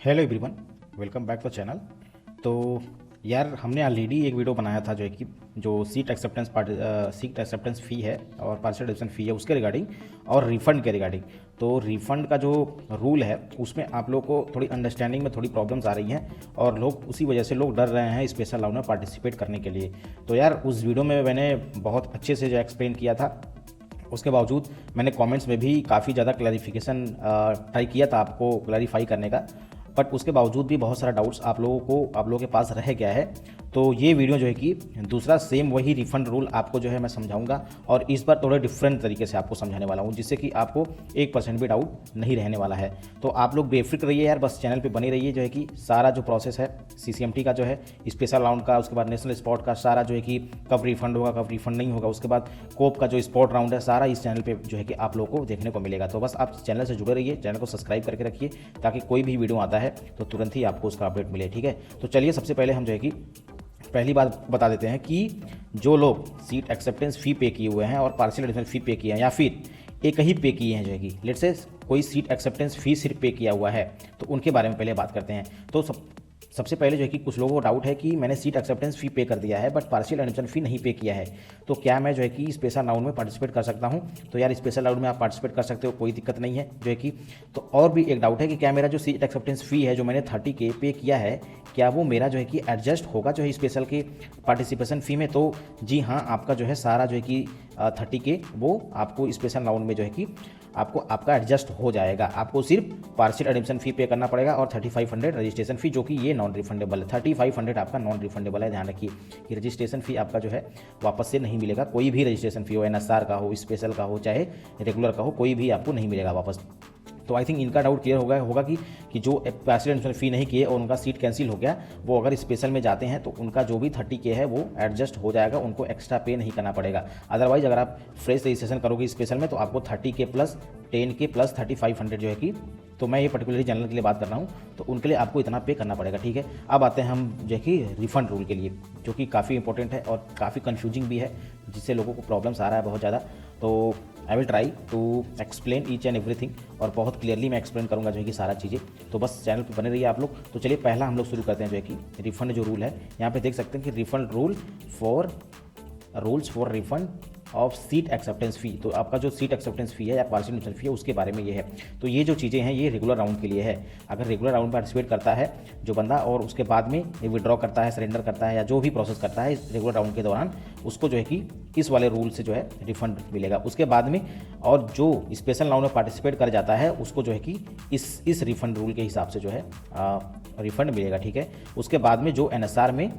Hello everyone, welcome back to channel. तो यार हमने ऑलरेडी एक वीडियो बनाया था जो है कि जो सीट एक्सेप्टेंस फ़ी है और पार्शियल एडमिशन फ़ी है उसके रिगार्डिंग और रिफ़ंड के रिगार्डिंग। तो रिफ़ंड का जो रूल है उसमें आप लोग को थोड़ी अंडरस्टैंडिंग में थोड़ी प्रॉब्लम्स आ रही हैं और लोग उसी वजह से लोग डर रहे हैं स्पेशल राउंड में पार्टिसिपेट करने के लिए। तो यार उस वीडियो में मैंने बहुत अच्छे से जो एक्सप्लेन किया था, उसके बावजूद मैंने कमेंट्स में भी काफ़ी ज़्यादा क्लैरिफिकेशन ट्राई किया था आपको क्लैरिफाई करने का, बट उसके बावजूद भी बहुत सारा डाउट्स आप लोगों के पास रह गया है। तो ये वीडियो जो है कि दूसरा सेम वही रिफ़ंड रूल आपको जो है मैं समझाऊंगा और इस बार थोड़े डिफरेंट तरीके से आपको समझाने वाला हूँ, जिससे कि आपको 1% भी डाउट नहीं रहने वाला है। तो आप लोग बेफिक्र रहिए यार, बस चैनल पे बने रहिए। जो है कि सारा जो प्रोसेस है सीसीएमटी का जो है स्पेशल राउंड का, उसके बाद नेशनल स्पोर्ट का सारा जो है कि कब रिफंड होगा कब रिफंड नहीं होगा, उसके बाद कोप का जो स्पोर्ट राउंड है सारा इस चैनल पर जो है कि आप लोगों को देखने को मिलेगा। तो बस आप चैनल से जुड़े रहिए, चैनल को सब्सक्राइब करके रखिए ताकि कोई भी वीडियो आता है तो तुरंत ही आपको उसका अपडेट मिले। ठीक है, तो चलिए सबसे पहले हम जो है कि पहली बात बता देते हैं कि जो लोग सीट एक्सेप्टेंस फ़ी पे किए हुए हैं और पार्शियल एडमिशन फ़ी पे किए हैं या फिर एक ही पे किए हैं, जो है कि लेट्स से कोई सीट एक्सेप्टेंस फ़ी सिर्फ पे किया हुआ है, तो उनके बारे में पहले बात करते हैं। तो सबसे पहले जो है कि कुछ लोगों को डाउट है कि मैंने सीट एक्सेप्टेंस फ़ी पे कर दिया है बट पार्शियल एडमिशन फ़ी नहीं पे किया है, तो क्या मैं जो है कि स्पेशल राउंड में पार्टिसिपेट कर सकता हूं? तो यार स्पेशल राउंड में आप पार्टिसिपेट कर सकते हो, कोई दिक्कत नहीं है जो है कि। तो और भी एक डाउट है कि क्या मेरा जो सीट एक्सेप्टेंस फ़ी है जो मैंने 30K पे किया है, क्या वो मेरा जो है कि एडजस्ट होगा जो है स्पेशल के पार्टिसिपेशन फ़ी में? तो जी हाँ, आपका जो है सारा जो है कि 30K वो आपको स्पेशल राउंड में जो है कि आपका एडजस्ट हो जाएगा। आपको सिर्फ पार्शियल एडमिशन फ़ी पे करना पड़ेगा और 3500 रजिस्ट्रेशन फ़ी, जो कि ये नॉन रिफंडेबल है। 3500 आपका नॉन रिफंडेबल है, ध्यान रखिए कि रजिस्ट्रेशन फ़ी आपका जो है वापस से नहीं मिलेगा। कोई भी रजिस्ट्रेशन फ़ी हो, एनएसआर का हो, स्पेशल का हो, चाहे रेगुलर का हो, कोई भी आपको नहीं मिलेगा वापस। तो आई थिंक इनका डाउट क्लियर होगा कि जो पार्शियल एडमिशन फ़ी नहीं किए और उनका सीट कैंसिल हो गया, वो अगर स्पेशल में जाते हैं तो उनका जो भी 30K है वो एडजस्ट हो जाएगा, उनको एक्स्ट्रा पे नहीं करना पड़ेगा। अदरवाइज अगर आप फ्रेश रजिस्ट्रेशन करोगे स्पेशल में तो आपको 30K प्लस 10K प्लस 3500 जो है कि, तो मैं ये पर्टिकुलरली जनरल के लिए बात कर रहा हूँ, तो उनके लिए आपको इतना पे करना पड़ेगा। ठीक है, अब आते हैं हम जो है कि रिफ़ंड रूल के लिए, जो कि काफ़ी इंपॉर्टेंट है और काफ़ी कन्फ्यूजिंग भी है, जिससे लोगों को प्रॉब्लम्स आ रहा है बहुत ज़्यादा। तो I will try to explain each and everything और बहुत क्लियरली मैं एक्सप्लेन करूंगा जो है कि सारा चीज़ें। तो बस चैनल पर बने रहिए आप लोग। तो चलिए पहला हम लोग शुरू करते हैं जो है कि रिफ़ंड जो रूल है। यहाँ पे देख सकते हैं कि refund rules for refund of seat acceptance fee. तो आपका जो सीट एक्सेप्टेंस फ़ी है या पार्शियल एडमिशन फ़ी है उसके बारे में ये है। तो ये जो चीज़ें हैं ये रेगुलर राउंड के लिए है। अगर रेगुलर राउंड में पार्टिसिपेट करता है जो बंदा और उसके बाद में ये विड्रॉ करता है, सरेंडर करता है या जो भी प्रोसेस करता है रेगुलर राउंड के दौरान, उसको जो है कि इस वाले रूल से जो है रिफंड मिलेगा। उसके बाद में और जो स्पेशल राउंड में पार्टिसिपेट कर जाता है उसको जो है कि इस रिफंड रूल के हिसाब से जो है रिफंड मिलेगा। ठीक है, उसके बाद में जो एनएसआर में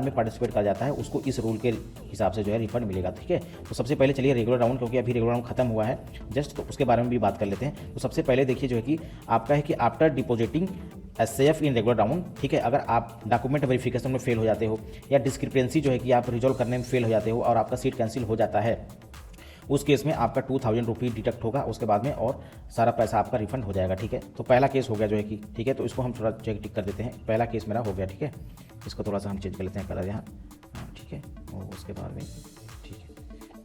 पार्टिसिपेट कर जाता है उसको इस रूल के हिसाब से जो है रिफंड मिलेगा। ठीक है, तो सबसे पहले चलिए रेगुलर राउंड, क्योंकि अभी रेगुलर राउंड खत्म हुआ है जस्ट, तो उसके बारे में भी बात कर लेते हैं। तो सबसे पहले देखिए जो है कि आपका है कि आफ्टर डिपॉजिटिंग एसएएफ इन रेगुलर राउंड, ठीक है, अगर आप डॉक्यूमेंट वेरिफिकेशन में फेल हो जाते हो या डिस्क्रिपेंसी जो है कि आप रिजॉल्व करने में फेल हो जाते हो और आपका सीट कैंसिल हो जाता है, उस केस में आपका 2000 रुपये डिडक्ट होगा उसके बाद में और सारा पैसा आपका रिफंड हो जाएगा। ठीक है, तो पहला केस हो गया जो है कि, ठीक है, तो इसको हम थोड़ा चेक टिक कर देते हैं। पहला केस मेरा हो गया। ठीक है, इसको थोड़ा सा हम चेंज कर लेते हैं कलर यहाँ, हाँ ठीक है, और उसके बाद में ठीक है,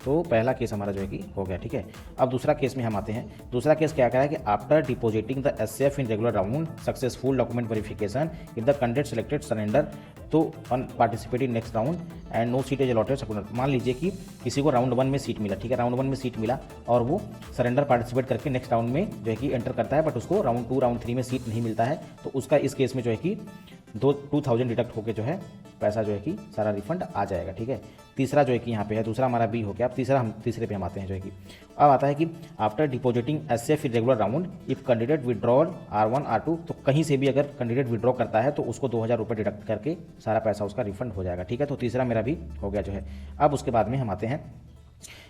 तो पहला केस हमारा जो है कि हो गया। ठीक है, अब दूसरा केस में हम आते हैं। दूसरा केस क्या कह रहा है कि after depositing the SF in regular round successful document verification if the candidate selected surrender तो on participating next round and no seat is allotted second. मान लीजिए कि किसी को राउंड 1 में सीट मिला, ठीक है, राउंड 1 में सीट मिला और वो सरेंडर पार्टिसिपेट करके नेक्स्ट राउंड में जो है कि एंटर करता है, बट उसको राउंड 2 राउंड 3 में सीट नहीं मिलता है, तो उसका इस केस में जो है कि 2000 डिडक्ट होकर जो है पैसा जो है कि सारा रिफंड आ जाएगा। ठीक है, तीसरा जो है कि यहाँ पे है, दूसरा हमारा बी हो गया। अब तीसरे पे हम आते हैं जो है कि अब आता है कि after depositing SF in regular round if candidate withdrawal R1 R2, तो कहीं से भी अगर कैंडिडेट विड्रॉ करता है तो उसको 2000 रुपये डिडक्ट करके सारा पैसा उसका रिफंड हो जाएगा। ठीक है, तो तीसरा मेरा भी हो गया जो है। अब उसके बाद में हम आते हैं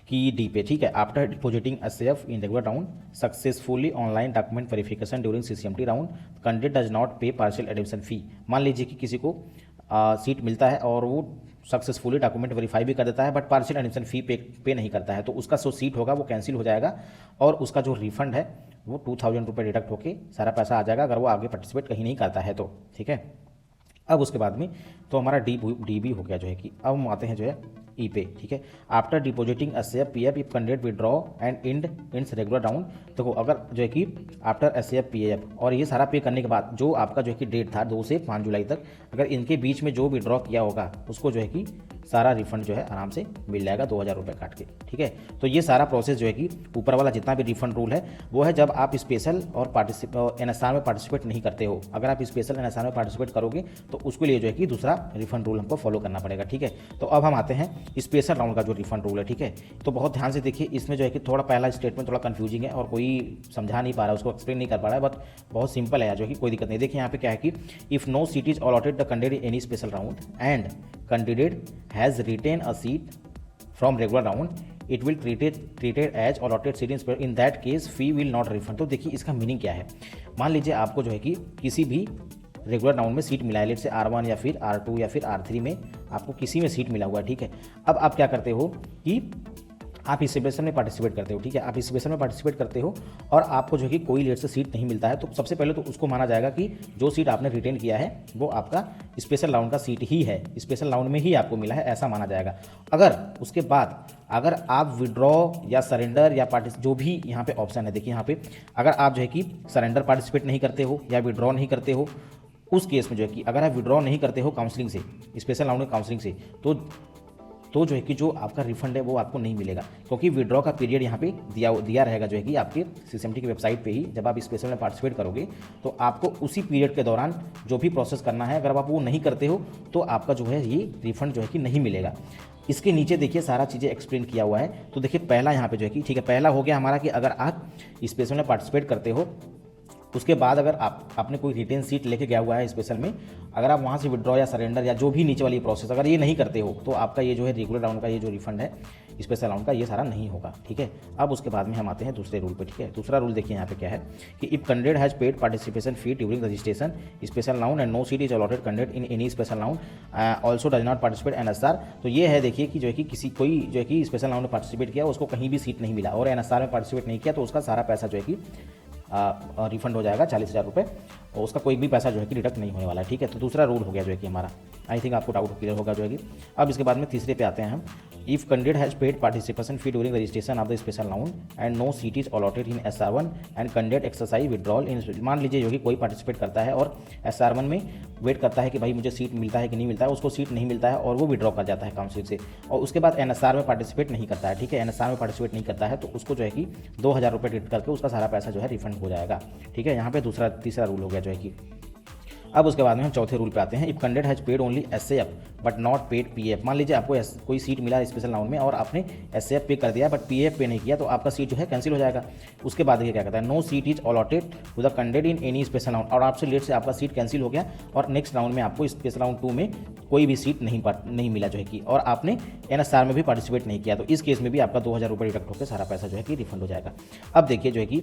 कि डी पे, ठीक है, after depositing SF in regular round successfully online document verification during CCMT round candidate does not pay partial admission fee. मान लीजिए कि किसी को सीट मिलता है और वो सक्सेसफुली डॉक्यूमेंट वेरीफाई भी कर देता है बट पार्शियल एडमिशन फी पे नहीं करता है, तो उसका जो सीट होगा वो कैंसिल हो जाएगा और उसका जो रिफंड है वो 2000 रुपये डिडक्ट होकर सारा पैसा आ जाएगा अगर वो आगे पार्टिसिपेट कहीं नहीं करता है तो। ठीक है, अब उसके बाद में तो हमारा डी बी हो गया जो है कि अब हम आते हैं जो है ई पे, ठीक है। After depositing SF PF if candidate withdraw and ends regular round, देखो अगर जो है कि आफ्टर एसएफ पीएफ और ये सारा पे करने के बाद जो आपका जो है कि डेट था 2 से 5 जुलाई तक, अगर इनके बीच में जो विड्रॉ किया होगा उसको जो है कि सारा रिफंड जो है आराम से मिल जाएगा 2000 रुपये काट के, ठीक है। तो ये सारा प्रोसेस जो है कि ऊपर वाला जितना भी रिफंड रूल है वो है जब आप स्पेशल और एनएसआर में पार्टिसिपेट नहीं करते हो। अगर आप स्पेशल एनएसआर में पार्टिसिपेट करोगे तो उसके लिए जो है कि दूसरा रिफंड रूल हमको फॉलो करना पड़ेगा, ठीक है। तो अब हम आते हैं स्पेशल राउंड का जो रिफंड रूल है, ठीक है। तो बहुत ध्यान से देखिए, इसमें जो है कि थोड़ा पहला स्टेटमेंट थोड़ा कंफ्यूजिंग है और कोई समझा नहीं पा रहा है, उसको एक्सप्लेन नहीं कर पा रहा है, बट बहुत सिंपल है जो कि कोई दिक्कत नहीं। देखिए यहाँ पे क्या है कि if no seat is allotted the candidate any special round and candidate has retain a seat from regular round it will treated as allotted seat in that case fee will not refund. तो देखिए इसका meaning क्या है। मान लीजिए आपको जो है कि किसी भी रेगुलर राउंड में सीट मिला है, लेट से R1 या फिर R2 या फिर R3 में आपको किसी में सीट मिला हुआ है, ठीक है। अब आप क्या करते हो कि आप इस स्पेशल में पार्टिसिपेट करते हो, ठीक है। आप इस स्पेशल में पार्टिसिपेट करते हो और आपको जो है कि कोई लेट से सीट नहीं मिलता है, तो सबसे पहले तो उसको माना जाएगा कि जो सीट आपने रिटेन किया है वो आपका स्पेशल राउंड का सीट ही है, स्पेशल राउंड में ही आपको मिला है, ऐसा माना जाएगा। अगर उसके बाद अगर आप विड्रॉ या सरेंडर या जो भी यहाँ पे ऑप्शन है, देखिए यहाँ पे अगर आप जो है कि सरेंडर पार्टिसिपेट नहीं करते हो या विड्रॉ नहीं करते हो, उस केस में जो है कि अगर आप विड्रॉ नहीं करते हो काउंसलिंग से, स्पेशल राउंड में काउंसलिंग से, तो जो है कि जो आपका रिफंड है वो आपको नहीं मिलेगा, क्योंकि विड्रॉ का पीरियड यहाँ पे दिया रहेगा जो है कि आपके सीएसएमटी की वेबसाइट पे ही। जब आप स्पेशल में पार्टिसिपेट करोगे तो आपको उसी पीरियड के दौरान जो भी प्रोसेस करना है, अगर आप वो नहीं करते हो तो आपका जो है ये रिफंड जो है कि नहीं मिलेगा। इसके नीचे देखिए सारा चीज़ें एक्सप्लेन किया हुआ है। तो देखिए पहला यहाँ पे जो है कि ठीक है, पहला हो गया हमारा कि अगर आप स्पेशल में पार्टिसिपेट करते हो, उसके बाद अगर आपने कोई रिटेन सीट लेके गया हुआ है स्पेशल में, अगर आप वहाँ से विड्रॉ या सरेंडर या जो भी नीचे वाली प्रोसेस अगर ये नहीं करते हो तो आपका ये जो है रेगुलर राउंड का ये जो रिफंड है स्पेशल राउंड का ये सारा नहीं होगा, ठीक है। अब उसके बाद में हम आते हैं दूसरे रूल पे, ठीक है। दूसरा रूल देखिए यहाँ पे क्या है कि if candidate has paid participation fee during registration special round and no seat is allotted candidate in any special round also does not participate NSR. तो ये है देखिए कि जो है कि कोई जो है कि स्पेशल राउंड में पार्टिसिपेट किया उसको कहीं भी सीट नहीं मिला और एनएसआर में पार्टिसिपेट नहीं किया तो उसका सारा पैसा जो है कि रिफंड हो जाएगा 40,000 रुपये और उसका कोई भी पैसा जो है कि डिडक्ट नहीं होने वाला है, ठीक है। तो दूसरा रूल हो गया जो है कि हमारा, आई थिंक आपको डाउट क्लियर होगा जो है कि। अब इसके बाद में तीसरे पे आते हैं हम। If candidate has paid participation fee during registration of the special round and no seat is allotted in SR1 and candidate exercise withdrawal in. मान लीजिए जो कि कोई पार्टिसिपेट करता है और SR1 में वेट करता है कि भाई मुझे सीट मिलता है कि नहीं मिलता है, उसको सीट नहीं मिलता है और वो विड्रॉ कर जाता है काउंसिल से, और उसके बाद NSR में पार्टिसिपेट नहीं करता है, ठीक है। NSR में पार्टिसिपेट नहीं करता है तो उसको जो है कि 2000 रुपये डिडक्ट करके उसका सारा पैसा जो है रिफंड हो जाएगा, ठीक है। यहाँ पे तीसरा रूल हो गया जो है कि। अब उसके बाद में हम चौथे रूल पे आते हैं। If candidate has paid only SAF but not paid PF। मान लीजिए आपको कोई सीट मिला स्पेशल राउंड में और आपने SAF पे कर दिया बट PF पे नहीं किया तो आपका सीट जो है कैंसिल हो जाएगा। उसके बाद देखिए क्या कहता है, no seat is allotted to the candidate in any special round. और आपसे लेट से आपका सीट कैंसिल हो गया और नेक्स्ट राउंड में आपको स्पेशल राउंड 2 में कोई भी सीट नहीं मिला जो है कि, और आपने NSR में भी पार्टिसिपेट नहीं किया तो इस केस में भी आपका 2000 रुपये डिडक्ट होकर सारा पैसा जो है कि रिफंड हो जाएगा। अब देखिए जो है कि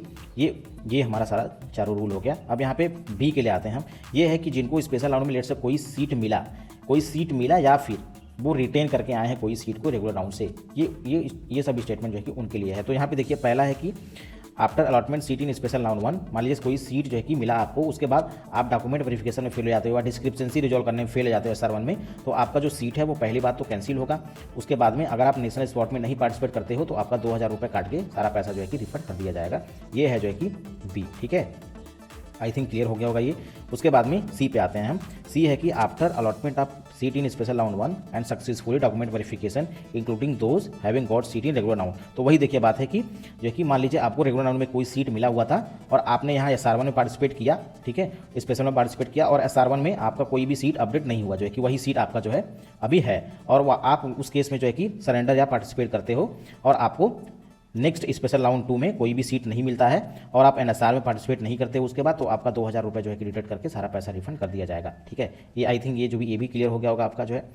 ये हमारा सारा चारों रूल हो गया। अब यहाँ पे बी के लिए आते हैं हम। ये है कि जिनको स्पेशल राउंड में लेट से कोई सीट मिला या फिर वो रिटेन करके आए हैं कोई सीट को रेगुलर राउंड से, ये सब स्टेटमेंट जो है कि उनके लिए है। तो यहाँ पे देखिए पहला है कि after allotment seat in special round 1, मान लीजिए कोई सीट जो है कि मिला आपको, उसके बाद आप डॉक्यूमेंट वेरिफिकेशन में फेल हो जाते हो या डिस्क्रिप्शंसी रिजॉल्व करने में फेल हो जाते हो SR1 में, तो आपका जो सीट है वो पहली बात तो कैंसिल होगा। उसके बाद में अगर आप नेशनल स्पॉट में नहीं पार्टिसिपेट करते हो तो आपका 2000 रुपये काट के सारा पैसा जो है कि रिफंड कर दिया जाएगा। ये है जो है कि बी, ठीक है। आई थिंक क्लियर हो गया होगा ये। उसके बाद में सी पे आते हैं हम। सी है कि after allotment of seat in special round 1 and successfully document verification including those having got seat in regular round. तो वही देखिए बात है कि जो कि मान लीजिए आपको रेगुलर राउंड में कोई सीट मिला हुआ था और आपने यहाँ SR1 में पार्टिसिपेट किया, ठीक है, स्पेशल में पार्टिसिपेट किया और SR1 में आपका कोई भी सीट अपडेट नहीं हुआ, जो है कि वही सीट आपका जो है अभी है, और आप उस केस में जो है कि सरेंडर या पार्टिसिपेट करते हो और आपको नेक्स्ट स्पेशल राउंड 2 में कोई भी सीट नहीं मिलता है और आप NSR में पार्टिसिपेट नहीं करते उसके बाद, तो आपका 2000 रुपये जो है कि डिडक्ट करके सारा पैसा रिफंड कर दिया जाएगा, ठीक है। ये आई थिंक ये भी क्लियर हो गया होगा आपका जो है।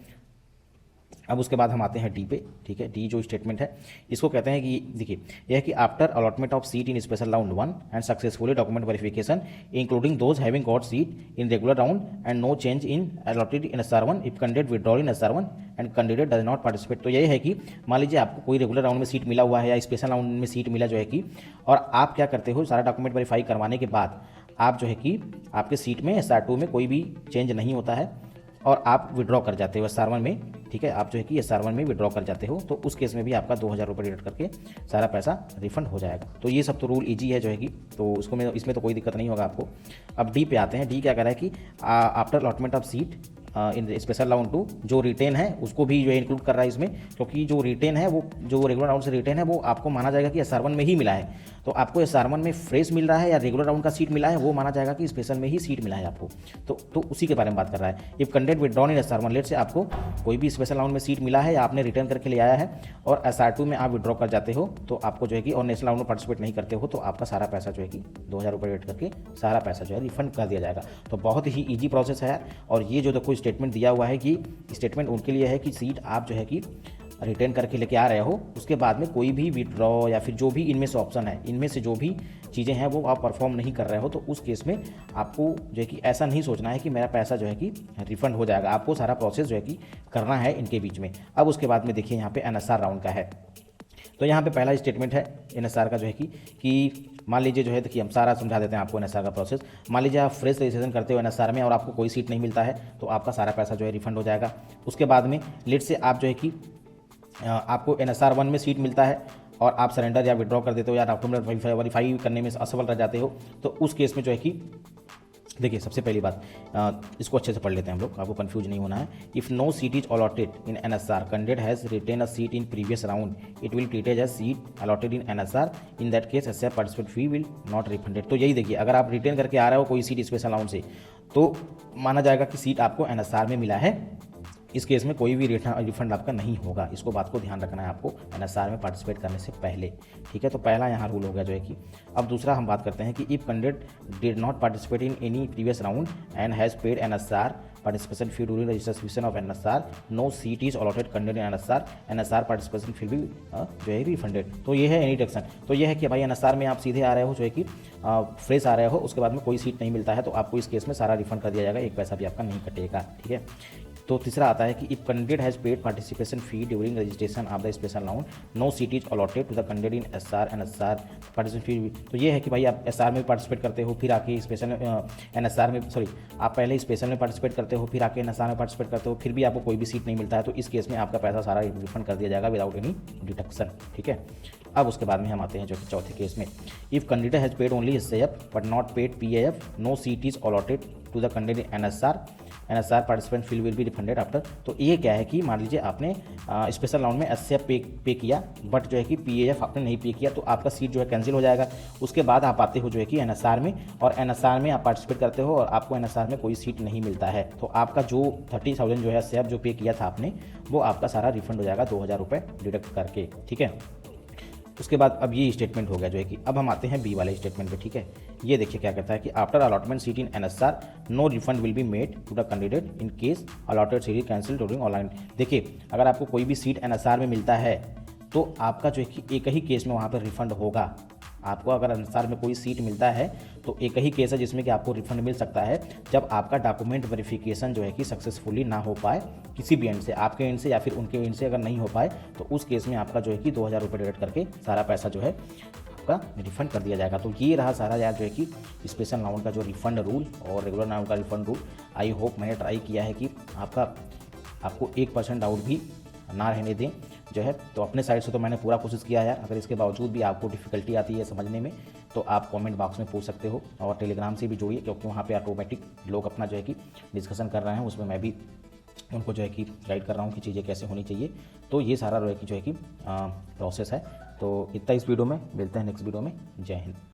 अब उसके बाद हम आते हैं डी पे, ठीक है। डी जो स्टेटमेंट है इसको कहते हैं कि देखिए यह है कि after allotment of seat in special round 1 and successfully document verification including those having got seat in regular round and no change in allotted in SR1 if candidate withdrawal in SR1 and candidate does not participate. तो यही है कि मान लीजिए आपको कोई regular round में seat मिला हुआ है या स्पेशल राउंड में सीट मिला जो है कि, और आप क्या करते हो, सारा डॉक्यूमेंट वेरीफाई करवाने के बाद आप जो है कि आपके सीट में SR2 में कोई भी चेंज नहीं होता है और आप विड्रॉ कर जाते हो SR1 में, ठीक है, आप जो है कि SR1 में विड्रॉ कर जाते हो, तो उस केस में भी आपका 2000 रुपये डिडक्ट करके सारा पैसा रिफंड हो जाएगा। तो ये सब तो रूल ईजी है जो है कि, तो उसको में इसमें तो कोई दिक्कत नहीं होगा आपको। अब डी पे आते हैं। डी क्या कह रहा है कि after allotment of seat in special round 2 जो रिटेन है उसको भी जो है इंक्लूड कर रहा है इसमें, क्योंकि जो रिटेन है वो जो रेगुलर राउंड से रिटेन है वो आपको माना जाएगा कि SR1 में ही मिला है। तो आपको SR1 में फ्रेश मिल रहा है या रेगुलर राउंड का सीट मिला है, वो माना जाएगा कि स्पेशल में ही सीट मिला है आपको। तो उसी के बारे में बात कर रहा है। If candidate withdrawn in SR1, let's say आपको कोई भी स्पेशल राउंड में सीट मिला है या आपने रिटर्न करके ले आया है और SR2 में आप विड्रॉ कर जाते हो, तो आपको जो है कि और नेशनल राउंड में पार्टिसिपेट नहीं करते हो, तो आपका सारा पैसा जो है कि 2000 रुपये रेट करके सारा पैसा जो है रिफंड कर दिया जाएगा। तो बहुत ही ईजी प्रोसेस है। और ये जो देखो स्टेटमेंट दिया हुआ है कि स्टेटमेंट उनके लिए है कि सीट आप जो है कि रिटर्न करके लेके आ रहे हो, उसके बाद में कोई भी विड्रॉ या फिर जो भी इनमें से ऑप्शन है, इनमें से जो भी चीज़ें हैं वो आप परफॉर्म नहीं कर रहे हो, तो उस केस में आपको जो है कि ऐसा नहीं सोचना है कि मेरा पैसा जो है कि रिफंड हो जाएगा। आपको सारा प्रोसेस जो है कि करना है इनके बीच में। अब उसके बाद में देखिए यहाँ पे NSR राउंड का है। तो यहाँ पे पहला स्टेटमेंट है NSR का जो है कि मान लीजिए जो है, देखिए हम सारा समझा देते हैं आपको NSR का प्रोसेस। मान लीजिए आप फ्रेश रजिस्ट्रेशन करते हो NSR में और आपको कोई सीट नहीं मिलता है, तो आपका सारा पैसा जो है रिफंड हो जाएगा। उसके बाद में लेट से आप जो है कि आपको NSR1 में सीट मिलता है और आप सरेंडर या विड्रॉ कर देते हो या डॉक्यूमेंट वेरीफाई करने में असफल रह जाते हो, तो उस केस में जो है कि देखिए सबसे पहली बात, इसको अच्छे से पढ़ लेते हैं हम लोग, आपको कंफ्यूज नहीं होना है। If no seat is allotted in NSR, candidate has retain a seat in previous round, it will treated as seat allotted in NSR, in that case SR participate fee will not refunded. तो यही देखिए, अगर आप retain करके आ रहे हो कोई seat special round से, तो माना जाएगा कि सीट आपको NSR में मिला है। इस केस में कोई भी रिफंड आपका नहीं होगा। इसको बात को ध्यान रखना है आपको NSR में पार्टिसिपेट करने से पहले, ठीक है। तो पहला यहाँ रूल हो गया जो है कि। अब दूसरा हम बात करते हैं कि if candidate did not participate in any previous round and has paid NSR participation fee during registration of NSR, no seat is allotted candidate in NSR participation fee भी जो है रिफंडेड। तो ये है एनी डिडक्शन। तो ये है कि भाई NSR में आप सीधे आ रहे हो जो है कि फ्रेश आ रहे हो, उसके बाद में कोई सीट नहीं मिलता है, तो आपको इस केस में सारा रिफंड कर दिया जाएगा, एक पैसा भी आपका नहीं कटेगा, ठीक है। तो तीसरा आता है कि if candidate has paid participation fee during registration of the special round, no seat is allotted to the candidate in NSR participation fee. तो ये है कि भाई आप SR में पार्टिसिपेट करते हो, फिर आके स्पेशल NSR में, सॉरी, आप पहले स्पेशल में पार्टिसिपेट करते हो, फिर आके NSR में पार्टिसिपेट करते हो, फिर भी आपको कोई भी सीट नहीं मिलता है, तो इस केस में आपका पैसा सारा रिफंड कर दिया जाएगा विदाउट एनी डिडक्शन, ठीक है। अब उसके बाद में हम आते हैं जो कि चौथे केस में, if candidate has paid only SAF but not paid PAF, no seat is allotted to the candidate NSR participant fee will be refunded after. तो ये क्या है कि मान लीजिए आपने स्पेशल राउंड में SAF पे किया, बट जो है कि PAF आपने नहीं पे किया, तो आपका सीट जो है कैंसिल हो जाएगा। उसके बाद आप आते हो जो है कि NSR में, और NSR में आप पार्टिसिपेट करते हो और आपको NSR में कोई सीट नहीं मिलता है, तो आपका जो 30,000 जो है SAF जो पे किया था आपने, वो आपका सारा रिफंड हो जाएगा 2000 रुपये डिडक्ट करके, ठीक है। उसके बाद अब ये स्टेटमेंट हो गया जो है कि। अब हम आते हैं बी वाले स्टेटमेंट पे, ठीक है। ये देखिए क्या कहता है कि after allotment seat in NSR, no refund will be made to the candidate in case allotted seat cancel during online. देखिए, अगर आपको कोई भी सीट NSR में मिलता है, तो आपका जो है कि एक ही केस में वहाँ पर रिफंड होगा। आपको अगर NSR में कोई सीट मिलता है, तो एक ही केस है जिसमें कि आपको रिफंड मिल सकता है, जब आपका डॉक्यूमेंट वेरिफिकेशन जो है कि सक्सेसफुली ना हो पाए, किसी भी एंड से, आपके एंड से या फिर उनके एंड से अगर नहीं हो पाए, तो उस केस में आपका जो है कि 2000 रुपये डिडक्ट करके सारा पैसा जो है आपका रिफंड कर दिया जाएगा। तो ये रहा सारा यार जो है कि स्पेशल राउंड का जो रिफंड रूल और रेगुलर राउंड का रिफंड रूल। आई होप मैंने ट्राई किया है कि आपको 1% डाउट भी ना रहने दें जो है। तो अपने साइड से तो मैंने पूरा कोशिश किया यार। अगर इसके बावजूद भी आपको डिफ़िकल्टी आती है समझने में, तो आप कमेंट बॉक्स में पूछ सकते हो, और टेलीग्राम से भी जुड़िए, क्योंकि वहाँ पे ऑटोमेटिक लोग अपना जो है कि डिस्कशन कर रहे हैं, उसमें मैं भी उनको जो है कि गाइड कर रहा हूँ कि चीज़ें कैसे होनी चाहिए। तो ये सारा जो है कि प्रोसेस है। तो इतना इस वीडियो में, मिलते हैं नेक्स्ट वीडियो में। जय हिंद।